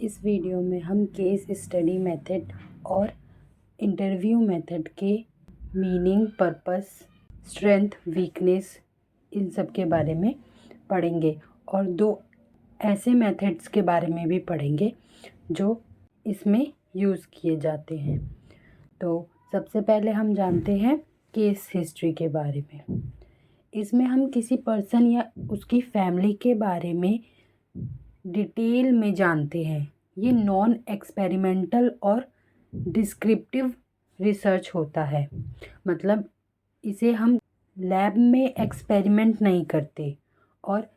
इस वीडियो में हम केस स्टडी मेथड और इंटरव्यू मेथड के meaning, purpose, strength, weakness in सब के बारे में पढ़ेंगे और दो ऐसे मेथड्स के बारे में भी पढ़ेंगे जो इसमें यूज़ किए जाते हैं। तो सबसे पहले हम जानते हैं केस हिस्ट्री के बारे में। इसमें हम किसी पर्सन या उसकी फैमिली के बारे में डिटेल में जानते हैं। ये नॉन एक्सपेरिमेंटल और डिस्क्रिप्टिव रिसर्च होता है, मतलब इसे हम लैब में एक्सपेरिमेंट नहीं करते। और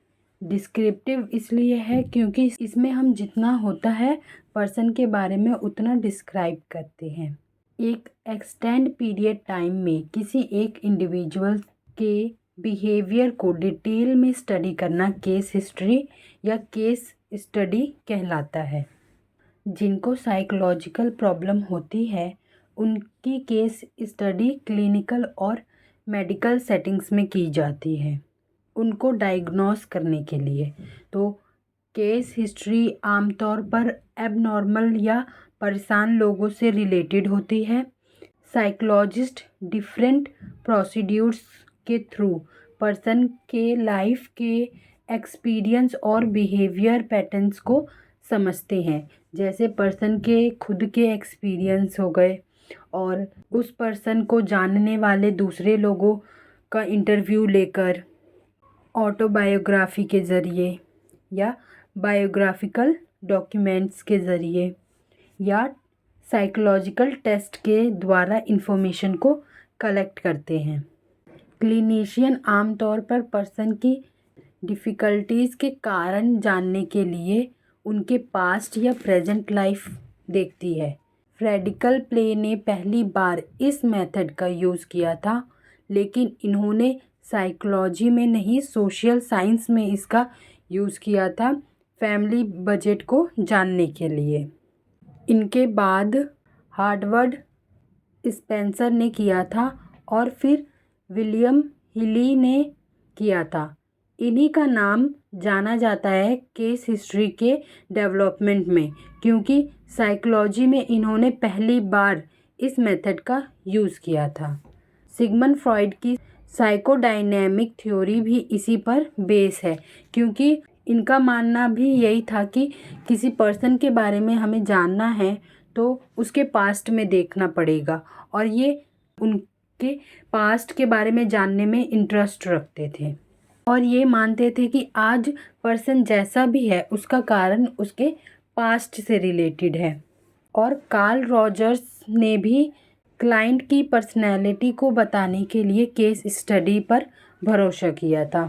डिस्क्रिप्टिव इसलिए है क्योंकि इसमें हम जितना होता है पर्सन के बारे में उतना डिस्क्राइब करते हैं। एक एक्सटेंड पीरियड टाइम में किसी एक इंडिविजुअल के बिहेवियर को डिटेल में स्टडी करना केस हिस्ट्री या केस स्टडी कहलाता है। जिनको साइकोलॉजिकल प्रॉब्लम होती है उनकी केस स्टडी क्लिनिकल और मेडिकल सेटिंग्स में की जाती है, उनको डायग्नोस करने के लिए। तो केस हिस्ट्री आमतौर पर एबनॉर्मल या परेशान लोगों से रिलेटेड होती है। साइकोलॉजिस्ट डिफरेंट प्रोसीड्यूर्स के थ्रू पर्सन के लाइफ के एक्सपीरियंस और बिहेवियर पैटर्न्स को समझते हैं। जैसे पर्सन के खुद के एक्सपीरियंस हो गए और उस पर्सन को जानने वाले दूसरे लोगों का इंटरव्यू लेकर, ऑटोबायोग्राफी के ज़रिए या बायोग्राफिकल डॉक्यूमेंट्स के ज़रिए या साइकोलॉजिकल टेस्ट के द्वारा इंफॉर्मेशन को कलेक्ट करते हैं। क्लिनिशियन आमतौर पर पर्सन की डिफ़िकल्टीज़ के कारण जानने के लिए उनके पास्ट या प्रेजेंट लाइफ देखती है। फ्रेडिकल प्ले ने पहली बार इस मेथड का यूज़ किया था, लेकिन इन्होंने साइकोलॉजी में नहीं सोशल साइंस में इसका यूज़ किया था फैमिली बजट को जानने के लिए। इनके बाद हार्वर्ड स्पेंसर ने किया था और फिर विलियम हिली ने किया था। इन्हीं का नाम जाना जाता है केस हिस्ट्री के डेवलपमेंट में, क्योंकि साइकोलॉजी में इन्होंने पहली बार इस मेथड का यूज़ किया था। सिगमंड फ्रॉइड की साइकोडायनेमिक थ्योरी भी इसी पर बेस है, क्योंकि इनका मानना भी यही था कि किसी पर्सन के बारे में हमें जानना है तो उसके पास्ट में देखना पड़ेगा, और ये उनके पास्ट के बारे में जानने में इंटरेस्ट रखते थे और ये मानते थे कि आज पर्सन जैसा भी है उसका कारण उसके पास्ट से रिलेटेड है। और कार्ल रॉजर्स ने भी क्लाइंट की पर्सनैलिटी को बताने के लिए केस स्टडी पर भरोसा किया था।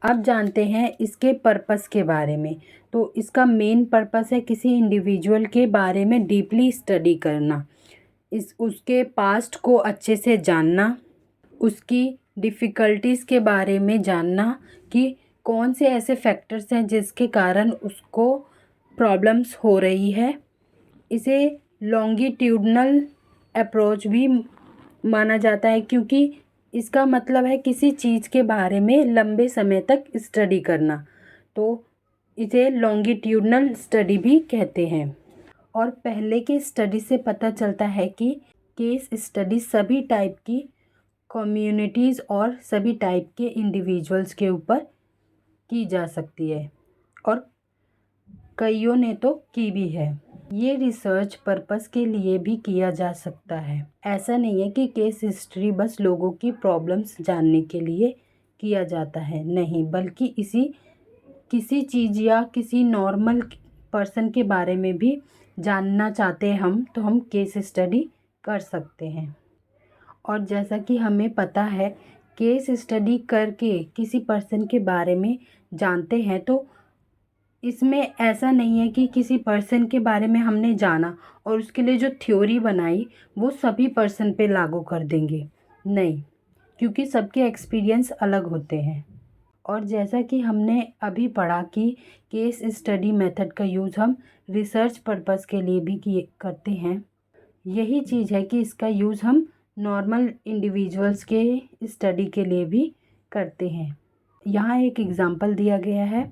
अब जानते हैं इसके पर्पस के बारे में। तो इसका मेन पर्पस है किसी इंडिविजुअल के बारे में डीपली स्टडी करना, उसके पास्ट को अच्छे से जानना, उसकी डिफ़िकल्टीज़ के बारे में जानना कि कौन से ऐसे फैक्टर्स हैं जिसके कारण उसको प्रॉब्लम्स हो रही है। इसे लॉन्गिट्यूडनल अप्रोच भी माना जाता है, क्योंकि इसका मतलब है किसी चीज़ के बारे में लंबे समय तक स्टडी करना, तो इसे लॉन्गिट्यूडनल स्टडी भी कहते हैं। और पहले के स्टडी से पता चलता है कि केस स्टडी सभी टाइप की कम्युनिटीज़ और सभी टाइप के इंडिविजुअल्स के ऊपर की जा सकती है, और कईयों ने तो की भी है। ये रिसर्च पर्पस के लिए भी किया जा सकता है। ऐसा नहीं है कि केस हिस्ट्री बस लोगों की प्रॉब्लम्स जानने के लिए किया जाता है, नहीं, बल्कि किसी चीज़ या किसी नॉर्मल पर्सन के बारे में भी जानना चाहते हैं हम, तो हम केस स्टडी कर सकते हैं। और जैसा कि हमें पता है, केस स्टडी करके किसी पर्सन के बारे में जानते हैं, तो इसमें ऐसा नहीं है कि किसी पर्सन के बारे में हमने जाना और उसके लिए जो थ्योरी बनाई वो सभी पर्सन पे लागू कर देंगे, नहीं, क्योंकि सबके एक्सपीरियंस अलग होते हैं। और जैसा कि हमने अभी पढ़ा कि केस स्टडी मेथड का यूज़ हम रिसर्च पर्पस के लिए भी करते हैं, यही चीज़ है कि इसका यूज़ हम नॉर्मल इंडिविजुअल्स के स्टडी के लिए भी करते हैं। यहाँ एक एग्ज़ाम्पल दिया गया है,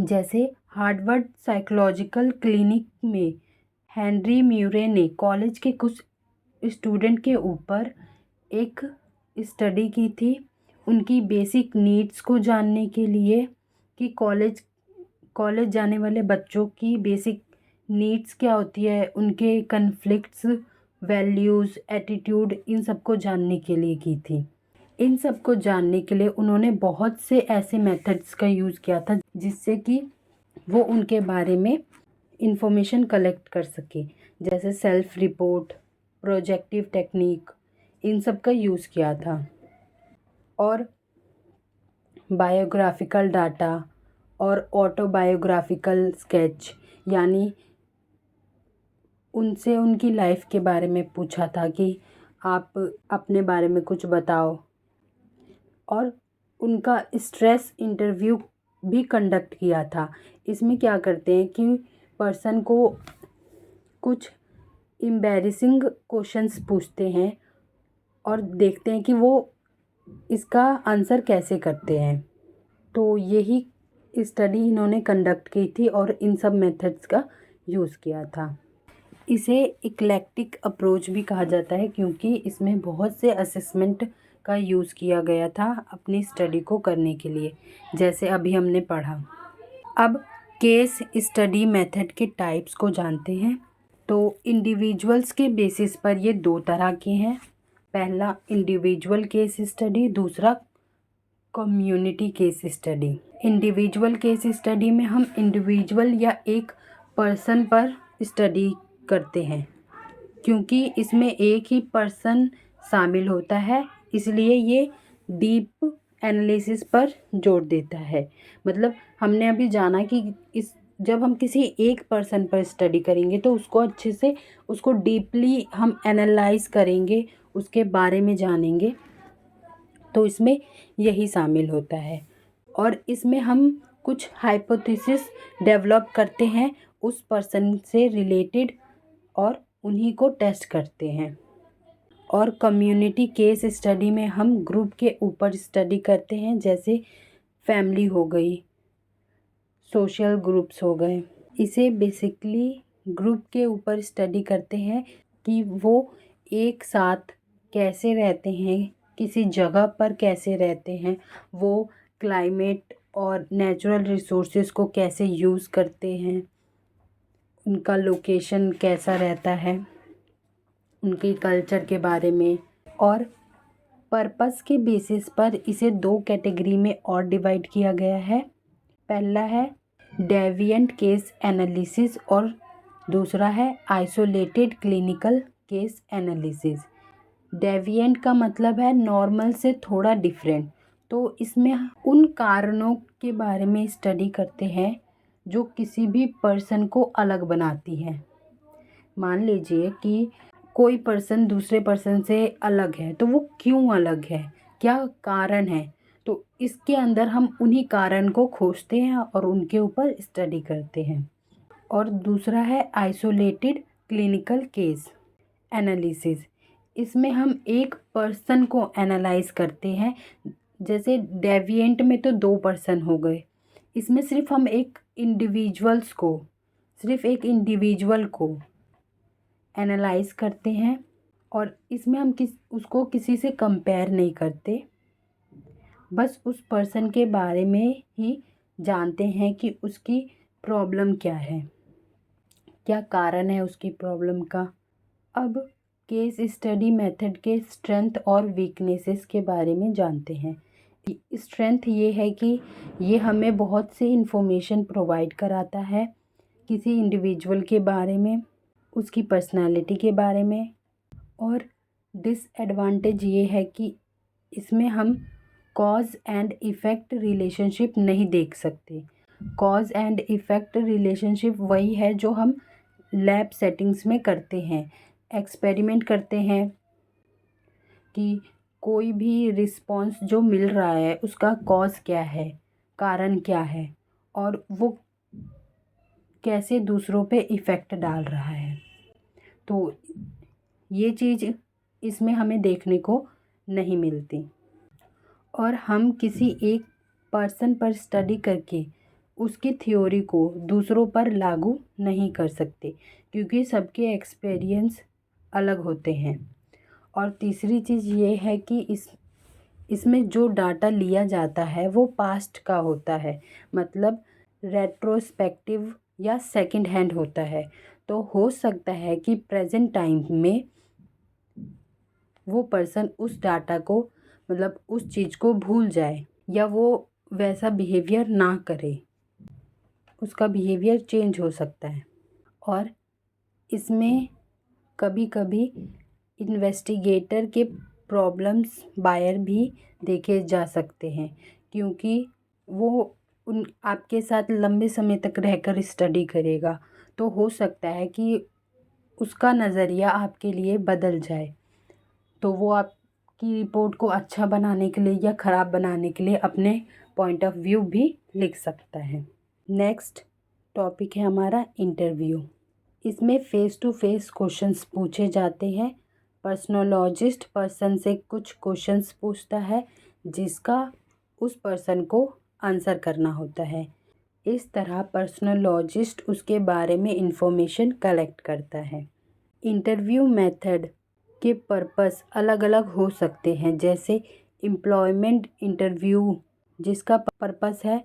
जैसे हार्वर्ड साइकोलॉजिकल क्लिनिक में हेनरी म्यूरे ने कॉलेज के कुछ स्टूडेंट के ऊपर एक स्टडी की थी, उनकी बेसिक नीड्स को जानने के लिए कि कॉलेज कॉलेज जाने वाले बच्चों की बेसिक नीड्स क्या होती है, उनके कन्फ्लिक्ट्स, वैल्यूज़, एटीट्यूड, इन सब को जानने के लिए की थी। इन सब को जानने के लिए उन्होंने बहुत से ऐसे मेथड्स का यूज़ किया था जिससे कि वो उनके बारे में इंफॉर्मेशन कलेक्ट कर सके, जैसे सेल्फ रिपोर्ट, प्रोजेक्टिव टेक्निक, इन सब का यूज़ किया था। और बायोग्राफिकल डाटा और ऑटोबायोग्राफिकल स्केच, यानी उनसे उनकी लाइफ के बारे में पूछा था कि आप अपने बारे में कुछ बताओ। और उनका स्ट्रेस इंटरव्यू भी कंडक्ट किया था। इसमें क्या करते हैं कि पर्सन को कुछ एम्बैरेसिंग क्वेश्चंस पूछते हैं और देखते हैं कि वो इसका आंसर कैसे करते हैं। तो यही स्टडी इन्होंने कंडक्ट की थी और इन सब मेथड्स का यूज़ किया था। इसे इक्लेक्टिक अप्रोच भी कहा जाता है क्योंकि इसमें बहुत से असेसमेंट का यूज़ किया गया था अपनी स्टडी को करने के लिए, जैसे अभी हमने पढ़ा। अब केस स्टडी मेथड के टाइप्स को जानते हैं। तो इंडिविजुअल्स के बेसिस पर ये दो तरह के हैं। पहला इंडिविजुअल केस स्टडी, दूसरा community case study. Individual case study में हम इंडिविजुअल या एक पर्सन पर स्टडी करते हैं, क्योंकि इसमें एक ही पर्सन शामिल होता है, इसलिए ये डीप एनालिसिस पर जोर देता है। मतलब हमने अभी जाना कि जब हम किसी एक पर्सन पर स्टडी करेंगे तो उसको अच्छे से, उसको डीपली हम एनालाइज करेंगे, उसके बारे में जानेंगे, तो इसमें यही शामिल होता है। और इसमें हम कुछ हाइपोथेसिस डेवलप करते हैं उस पर्सन से रिलेटेड और उन्हीं को टेस्ट करते हैं। और कम्युनिटी केस स्टडी में हम ग्रुप के ऊपर स्टडी करते हैं, जैसे फैमिली हो गई, सोशल ग्रुप्स हो गए। इसे बेसिकली ग्रुप के ऊपर स्टडी करते हैं कि वो एक साथ कैसे रहते हैं, किसी जगह पर कैसे रहते हैं, वो क्लाइमेट और नेचुरल रिसोर्सेज को कैसे यूज़ करते हैं, उनका लोकेशन कैसा रहता है, उनके कल्चर के बारे में। और पर्पस के बेसिस पर इसे दो कैटेगरी में और डिवाइड किया गया है। पहला है डेविएंट केस एनालिसिस और दूसरा है isolated clinical case analysis. Deviant का मतलब है नॉर्मल से थोड़ा डिफरेंट। तो इसमें उन कारणों के बारे में स्टडी करते हैं जो किसी भी पर्सन को अलग बनाती हैं। मान लीजिए कि कोई पर्सन दूसरे पर्सन से अलग है, तो वो क्यों अलग है, क्या कारण है, तो इसके अंदर हम उन्हीं कारण को खोजते हैं और उनके ऊपर स्टडी करते हैं। और दूसरा है आइसोलेटेड क्लिनिकल केस एनालिसिस। इसमें हम एक पर्सन को एनालाइज करते हैं। जैसे डेविएंट में तो दो पर्सन हो गए, इसमें सिर्फ हम एक इंडिविजुअल को एनालाइज करते हैं और इसमें हम उसको किसी से कंपेयर नहीं करते, बस उस पर्सन के बारे में ही जानते हैं कि उसकी प्रॉब्लम क्या है, क्या कारण है उसकी प्रॉब्लम का। अब केस स्टडी मेथड के स्ट्रेंथ और वीकनेसेस के बारे में जानते हैं। स्ट्रेंथ ये है कि ये हमें बहुत सी इन्फॉर्मेशन प्रोवाइड कराता है किसी इंडिविजुअल के बारे में, उसकी पर्सनालिटी के बारे में। और डिसएडवांटेज ये है कि इसमें हम कॉज एंड इफ़ेक्ट रिलेशनशिप नहीं देख सकते। कॉज एंड इफ़ेक्ट रिलेशनशिप वही है जो हम लैब सेटिंग्स में करते हैं, एक्सपेरिमेंट करते हैं कि कोई भी रिस्पॉन्स जो मिल रहा है उसका कॉज क्या है, कारण क्या है, और वो कैसे दूसरों पे इफ़ेक्ट डाल रहा है। तो ये चीज़ इसमें हमें देखने को नहीं मिलती। और हम किसी एक पर्सन पर स्टडी करके उसकी थ्योरी को दूसरों पर लागू नहीं कर सकते, क्योंकि सबके एक्सपीरियंस अलग होते हैं। और तीसरी चीज़ ये है कि इसमें जो डाटा लिया जाता है वो पास्ट का होता है, मतलब रेट्रोस्पेक्टिव या सेकंड हैंड होता है। तो हो सकता है कि प्रेजेंट टाइम में वो पर्सन उस डाटा को, मतलब उस चीज़ को भूल जाए, या वो वैसा बिहेवियर ना करे, उसका बिहेवियर चेंज हो सकता है। और इसमें कभी कभी इन्वेस्टिगेटर के प्रॉब्लम्स बायर भी देखे जा सकते हैं, क्योंकि वो उन आपके साथ लंबे समय तक रहकर स्टडी करेगा, तो हो सकता है कि उसका नज़रिया आपके लिए बदल जाए। तो वो आपकी रिपोर्ट को अच्छा बनाने के लिए या ख़राब बनाने के लिए अपने पॉइंट ऑफ व्यू भी लिख सकता है। नेक्स्ट टॉपिक है हमारा इंटरव्यू। इसमें फ़ेस टू फेस क्वेश्चंस पूछे जाते हैं। पर्सनोलॉजिस्ट पर्सन से कुछ क्वेश्चंस पूछता है जिसका उस पर्सन को आंसर करना होता है। इस तरह पर्सनोलॉजिस्ट उसके बारे में इंफॉर्मेशन कलेक्ट करता है। इंटरव्यू मेथड के पर्पस अलग अलग हो सकते हैं, जैसे एम्प्लॉयमेंट इंटरव्यू, जिसका पर्पस है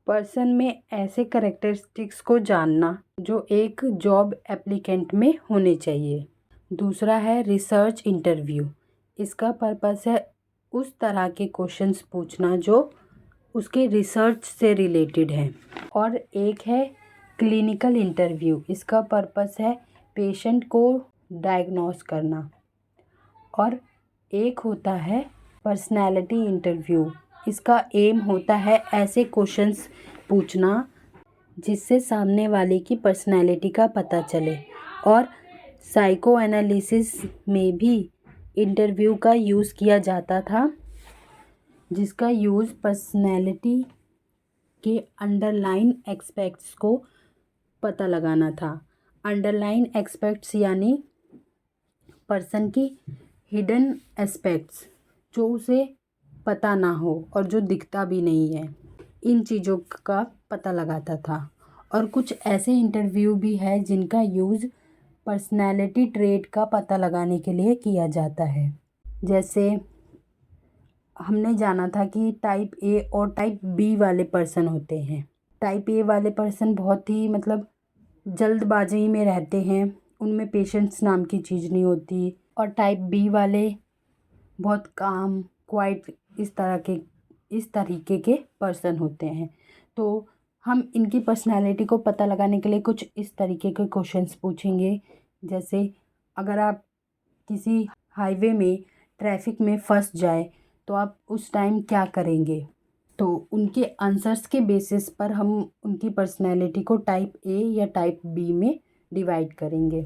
पर्सन में ऐसे कैरेक्टरिस्टिक्स को जानना जो एक जॉब एप्लीकेंट में होने चाहिए। दूसरा है रिसर्च इंटरव्यू। इसका पर्पस है उस तरह के क्वेश्चंस पूछना जो उसके रिसर्च से रिलेटेड है। और एक है क्लिनिकल इंटरव्यू। इसका पर्पस है पेशेंट को डायग्नोस करना। और एक होता है पर्सनैलिटी इंटरव्यू। इसका एम होता है ऐसे क्वेश्चंस पूछना जिससे सामने वाले की पर्सनैलिटी का पता चले। और साइको एनालिसिस में भी इंटरव्यू का यूज़ किया जाता था, जिसका यूज़ पर्सनैलिटी के अंडरलाइन एस्पेक्ट्स को पता लगाना था। अंडरलाइन एस्पेक्ट्स यानी पर्सन की हिडन एस्पेक्ट्स, जो उसे पता ना हो और जो दिखता भी नहीं है, इन चीज़ों का पता लगाता था। और कुछ ऐसे इंटरव्यू भी है जिनका यूज़ पर्सनैलिटी ट्रेट का पता लगाने के लिए किया जाता है। जैसे हमने जाना था कि टाइप ए और टाइप बी वाले पर्सन होते हैं। टाइप ए वाले पर्सन बहुत ही मतलब जल्दबाजी में रहते हैं, उनमें पेशेंस नाम की चीज़ नहीं होती। और टाइप बी वाले बहुत काम क्वाइट इस तरीके के पर्सन होते हैं। तो हम इनकी पर्सनालिटी को पता लगाने के लिए कुछ इस तरीके के क्वेश्चंस पूछेंगे। जैसे अगर आप किसी हाईवे में ट्रैफिक में फंस जाए तो आप उस टाइम क्या करेंगे। तो उनके आंसर्स के बेसिस पर हम उनकी पर्सनैलिटी को टाइप ए या टाइप बी में डिवाइड करेंगे।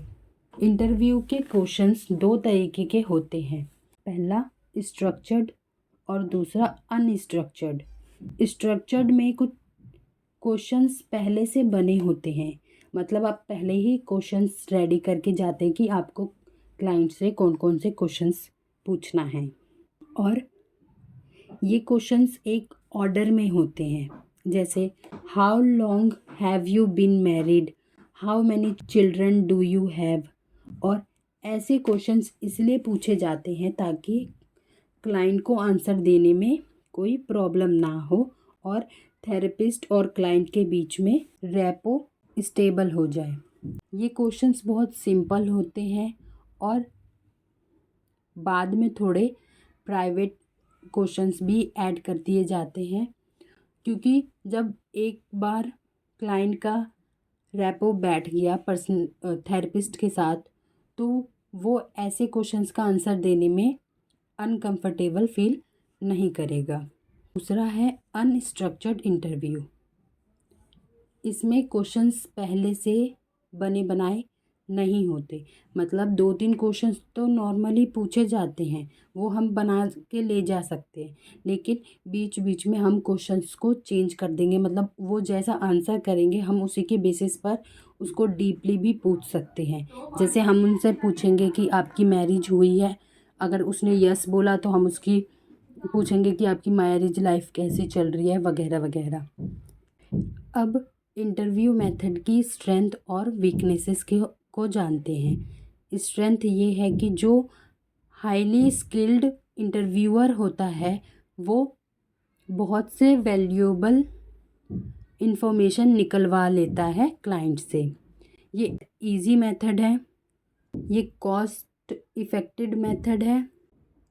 इंटरव्यू के क्वेश्चंस दो तरीके के होते हैं। पहला स्ट्रक्चर्ड और दूसरा अनस्ट्रक्चर्ड। स्ट्रक्चर्ड में कुछ क्वेश्चंस पहले से बने होते हैं, मतलब आप पहले ही क्वेश्चंस रेडी करके जाते हैं कि आपको क्लाइंट से कौन कौन से क्वेश्चंस पूछना है। और ये क्वेश्चंस एक ऑर्डर में होते हैं, जैसे how long have you been married, how many children do you have. और ऐसे क्वेश्चंस इसलिए पूछे जाते हैं ताकि क्लाइंट को आंसर देने में कोई प्रॉब्लम ना हो और थेरेपिस्ट और क्लाइंट के बीच में रैपो स्टेबल हो जाए। ये क्वेश्चंस बहुत सिंपल होते हैं और बाद में थोड़े प्राइवेट क्वेश्चंस भी ऐड कर दिए जाते हैं, क्योंकि जब एक बार क्लाइंट का रैपो बैठ गया पर्सन थेरेपिस्ट के साथ, तो वो ऐसे क्वेश्चंस का आंसर देने में अनकंफर्टेबल फील नहीं करेगा। दूसरा है अनस्ट्रक्चर्ड इंटरव्यू। इसमें क्वेश्चंस पहले से बने बनाए नहीं होते, मतलब 2-3 क्वेश्चंस तो नॉर्मली पूछे जाते हैं, वो हम बना के ले जा सकते हैं, लेकिन बीच बीच में हम क्वेश्चंस को चेंज कर देंगे, मतलब वो जैसा आंसर करेंगे हम उसी के बेसिस पर उसको डीपली भी पूछ सकते हैं। जैसे हम उनसे पूछेंगे कि आपकी मैरिज हुई है, अगर उसने यस बोला तो हम उसकी पूछेंगे कि आपकी मैरिज लाइफ कैसी चल रही है वगैरह वगैरह। अब इंटरव्यू मेथड की स्ट्रेंथ और वीकनेसेस को जानते हैं। स्ट्रेंथ ये है कि जो हाईली स्किल्ड इंटरव्यूअर होता है वो बहुत से वैल्यूएबल इंफॉर्मेशन निकलवा लेता है क्लाइंट से। ये इजी मेथड है, ये कॉस्ट इफ़ेक्टिव मेथड है।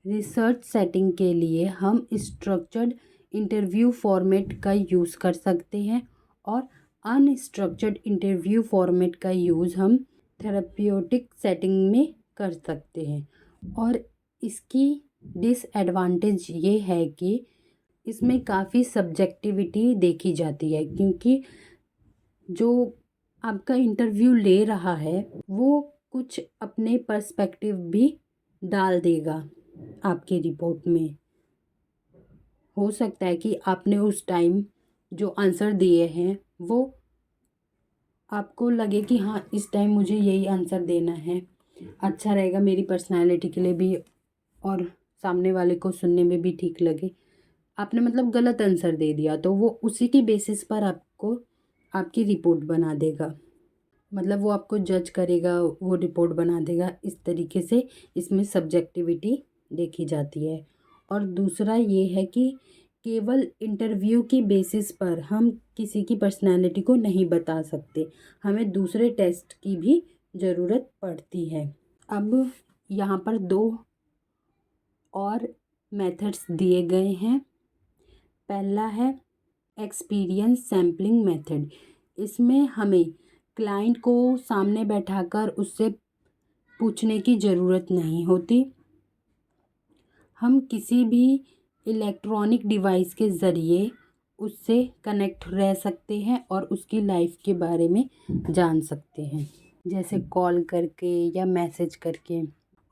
रिसर्च सेटिंग के लिए हम स्ट्रक्चर्ड इंटरव्यू फॉर्मेट का यूज़ कर सकते हैं और अनस्ट्रक्चर्ड इंटरव्यू फॉर्मेट का यूज़ हम थेरेप्यूटिक सेटिंग में कर सकते हैं। और इसकी डिसएडवांटेज ये है कि इसमें काफ़ी सब्जेक्टिविटी देखी जाती है, क्योंकि जो आपका इंटरव्यू ले रहा है वो कुछ अपने पर्सपेक्टिव भी डाल देगा आपके रिपोर्ट में। हो सकता है कि आपने उस टाइम जो आंसर दिए हैं वो आपको लगे कि हाँ इस टाइम मुझे यही आंसर देना है, अच्छा रहेगा मेरी पर्सनालिटी के लिए भी और सामने वाले को सुनने में भी ठीक लगे। आपने मतलब गलत आंसर दे दिया तो वो उसी की बेसिस पर आपको आपकी रिपोर्ट बना देगा, मतलब वो आपको जज करेगा, वो रिपोर्ट बना देगा। इस तरीके से इसमें सब्जेक्टिविटी देखी जाती है। और दूसरा ये है कि केवल इंटरव्यू की बेसिस पर हम किसी की पर्सनैलिटी को नहीं बता सकते, हमें दूसरे टेस्ट की भी ज़रूरत पड़ती है। अब यहाँ पर 2 और मेथड्स दिए गए हैं। पहला है एक्सपीरियंस सैम्पलिंग मेथड। इसमें हमें क्लाइंट को सामने बैठाकर उससे पूछने की ज़रूरत नहीं होती, हम किसी भी इलेक्ट्रॉनिक डिवाइस के ज़रिए उससे कनेक्ट रह सकते हैं और उसकी लाइफ के बारे में जान सकते हैं, जैसे कॉल करके या मैसेज करके।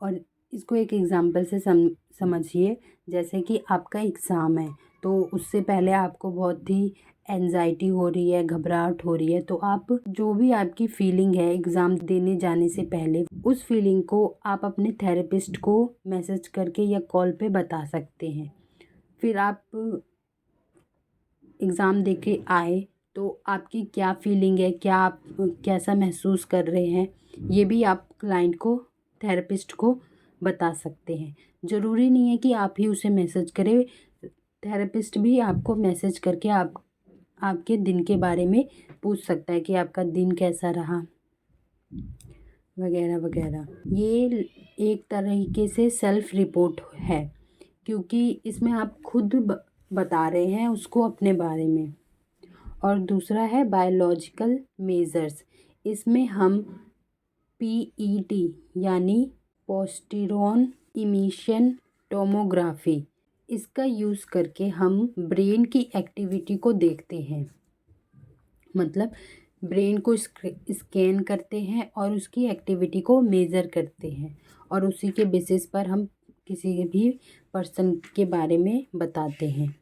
और इसको एक एग्ज़ाम्पल से समझिए, जैसे कि आपका एग्ज़ाम है तो उससे पहले आपको बहुत ही एंजाइटी हो रही है, घबराहट हो रही है, तो आप जो भी आपकी फीलिंग है एग्ज़ाम देने जाने से पहले उस फीलिंग को आप अपने थेरेपिस्ट को मैसेज करके या कॉल पे बता सकते हैं। फिर आप एग्ज़ाम दे के आए तो आपकी क्या फीलिंग है, क्या आप कैसा महसूस कर रहे हैं, ये भी आप क्लाइंट को, थेरेपिस्ट को बता सकते हैं। ज़रूरी नहीं है कि आप ही उसे मैसेज करें, थेरेपिस्ट भी आपको मैसेज करके आपके दिन के बारे में पूछ सकता है कि आपका दिन कैसा रहा वगैरह वगैरह। ये एक तरीके से सेल्फ रिपोर्ट है, क्योंकि इसमें आप खुद बता रहे हैं उसको अपने बारे में। और दूसरा है बायोलॉजिकल मेजर्स। इसमें हम PET यानी पोस्टीरोन इमिशन टोमोग्राफी, इसका यूज़ करके हम ब्रेन की एक्टिविटी को देखते हैं, मतलब ब्रेन को स्कैन करते हैं और उसकी एक्टिविटी को मेज़र करते हैं और उसी के बेसिस पर हम किसी भी पर्सन के बारे में बताते हैं।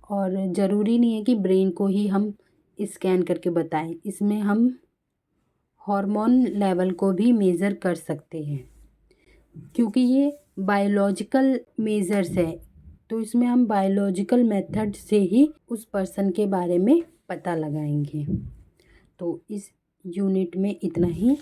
और ज़रूरी नहीं है कि ब्रेन को ही हम स्कैन करके बताएं, इसमें हम हार्मोन लेवल को भी मेज़र कर सकते हैं, क्योंकि ये बायोलॉजिकल मेजर्स है तो इसमें हम बायोलॉजिकल मेथड से ही उस पर्सन के बारे में पता लगाएंगे। तो इस यूनिट में इतना ही।